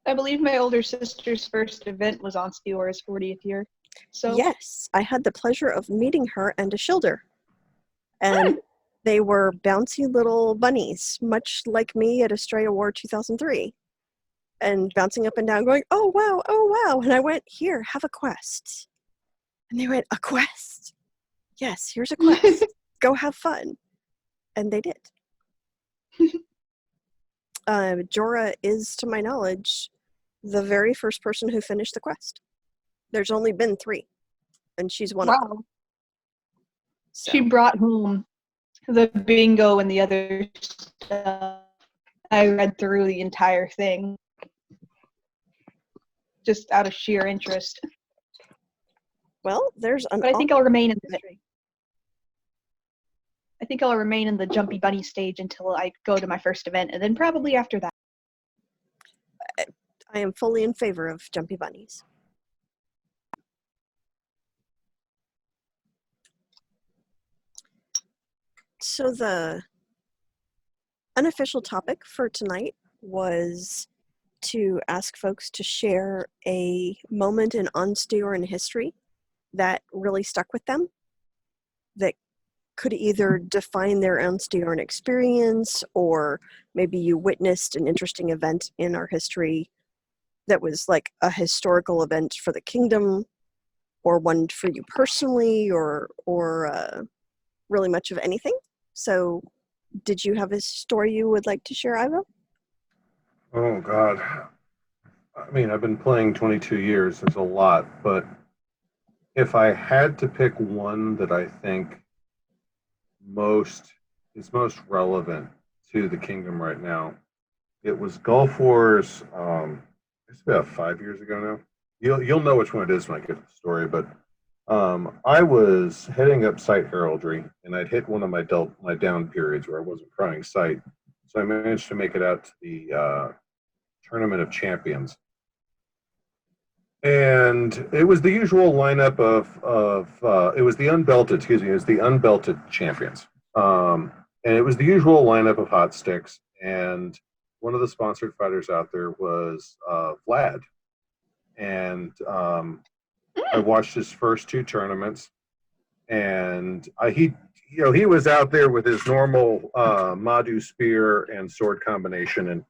I believe my older sister's first event was on Steelers' 40th year. So Yes, I had the pleasure of meeting her and a Shilder. And they were bouncy little bunnies, much like me at Estrella War 2003. And bouncing up and down, going, oh, wow, oh, wow. And I went, here, have a quest. And they went, a quest? Yes, here's a quest. Go have fun. And they did. Jorah is, to my knowledge, the very first person who finished the quest. There's only been 3, and she's one of them. So. She brought home the bingo and the other stuff. I read through the entire thing just out of sheer interest. Well, there's an. But I think I'll remain in the. I think I'll remain in the Jumpy Bunny stage until I go to my first event, and then probably after that. I am fully in favor of Jumpy Bunnies. So the unofficial topic for tonight was to ask folks to share a moment in Onsteoran history that really stuck with them, that could either define their Onsteoran experience, or maybe you witnessed an interesting event in our history that was like a historical event for the kingdom, or one for you personally, or really much of anything. So did you have a story you would like to share, Ivo? Oh, God. I mean, I've been playing 22 years. There's a lot. But if I had to pick one that I think is most relevant to the kingdom right now, it was Gulf Wars. It's about 5 years ago now. You'll know which one it is when I get the story. But I was heading up site heraldry, and I'd hit one of my down periods where I wasn't crying sight. So I managed to make it out to the Tournament of Champions. And it was the usual lineup of it was the unbelted, it was the unbelted champions. And it was the usual lineup of hot sticks. And one of the sponsored fighters out there was Vlad. And I watched his first 2 tournaments, and he was out there with his normal Madhu spear and sword combination, and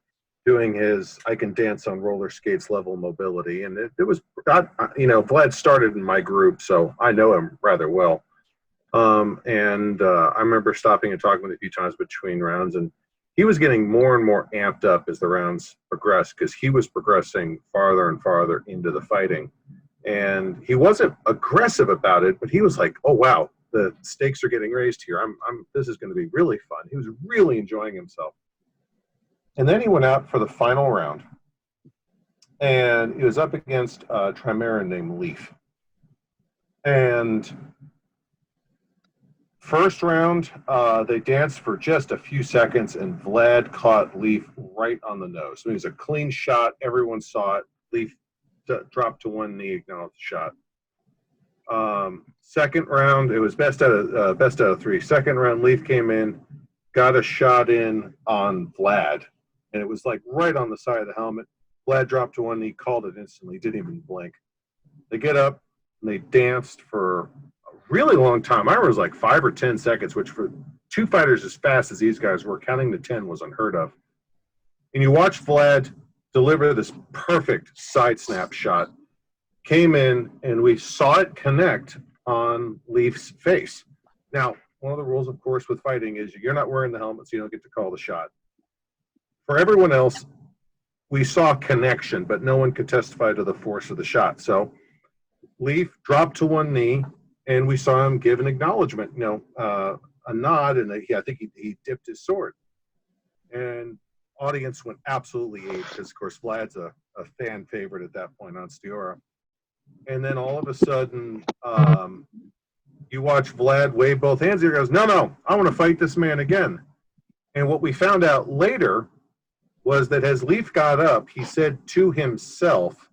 doing his I can dance on roller skates level mobility. And it was, Vlad started in my group, so I know him rather well. And I remember stopping and talking with him a few times between rounds, and he was getting more and more amped up as the rounds progressed, because he was progressing farther and farther into the fighting. And he wasn't aggressive about it, but he was like, oh, wow, the stakes are getting raised here. This is going to be really fun. He was really enjoying himself. And then he went out for the final round, and he was up against a Trimaran named Leaf. And first round, they danced for just a few seconds, and Vlad caught Leaf right on the nose. So it was a clean shot. Everyone saw it. Leaf dropped to one knee, acknowledged the shot. Second round, it was best out of 3. Second round, Leaf came in, got a shot in on Vlad, and it was like right on the side of the helmet. Vlad dropped to one knee, called it instantly, didn't even blink. They get up, and they danced for a really long time. I remember it was like 5 or 10 seconds, which for 2 fighters as fast as these guys were, counting to 10 was unheard of. And you watch Vlad deliver this perfect side snap shot, came in, and we saw it connect on Leaf's face. Now, one of the rules, of course, with fighting is you're not wearing the helmet, so you don't get to call the shot. For everyone else, we saw connection, but no one could testify to the force of the shot. So Leaf dropped to one knee, and we saw him give an acknowledgement, a nod, and I think he dipped his sword. And audience went absolutely ape, because, of course, Vlad's a fan favorite at that point on Steora. And then all of a sudden, you watch Vlad wave both hands. He goes, no, I want to fight this man again. And what we found out later was that as Leaf got up, he said to himself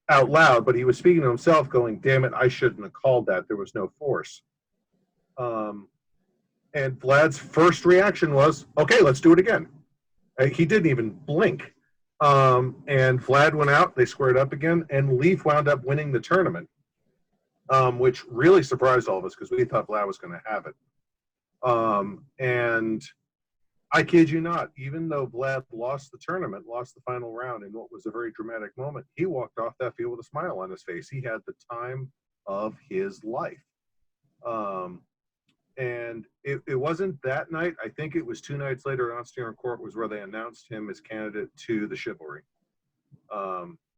out loud, but he was speaking to himself going, damn it, I shouldn't have called that. There was no force. And Vlad's first reaction was, okay, let's do it again. He didn't even blink. And Vlad went out. They squared up again, and Leaf wound up winning the tournament, which really surprised all of us because we thought Vlad was going to have it. And I kid you not, even though Vlad lost the tournament, lost the final round in what was a very dramatic moment, he walked off that field with a smile on his face. He had the time of his life. And it wasn't that night. I think it was 2 nights later on Stern Court was where they announced him as candidate to the chivalry,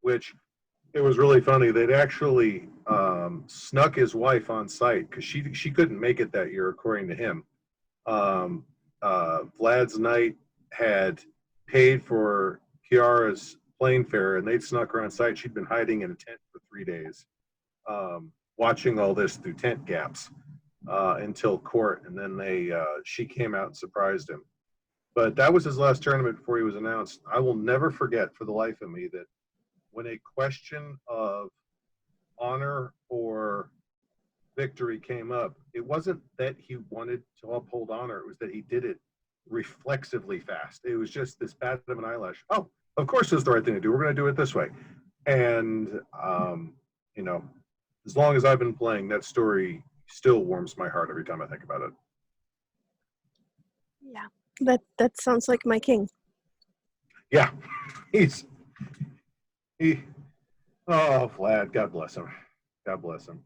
which it was really funny. They'd actually snuck his wife on site because she couldn't make it that year, according to him. Vlad's knight had paid for Kiara's plane fare, and they'd snuck her on site. She'd been hiding in a tent for 3 days, watching all this through tent gaps until court, and then she came out and surprised him. But that was his last tournament before he was announced. I will never forget for the life of me that when a question of honor or victory came up, it wasn't that he wanted to uphold honor, it was that he did it reflexively fast. It was just this bat of an eyelash. Oh, of course it's the right thing to do. We're going to do it this way. And, you know, as long as I've been playing, that story still warms my heart every time I think about it. Yeah, that sounds like my king. Yeah, oh, Vlad, God bless him. God bless him.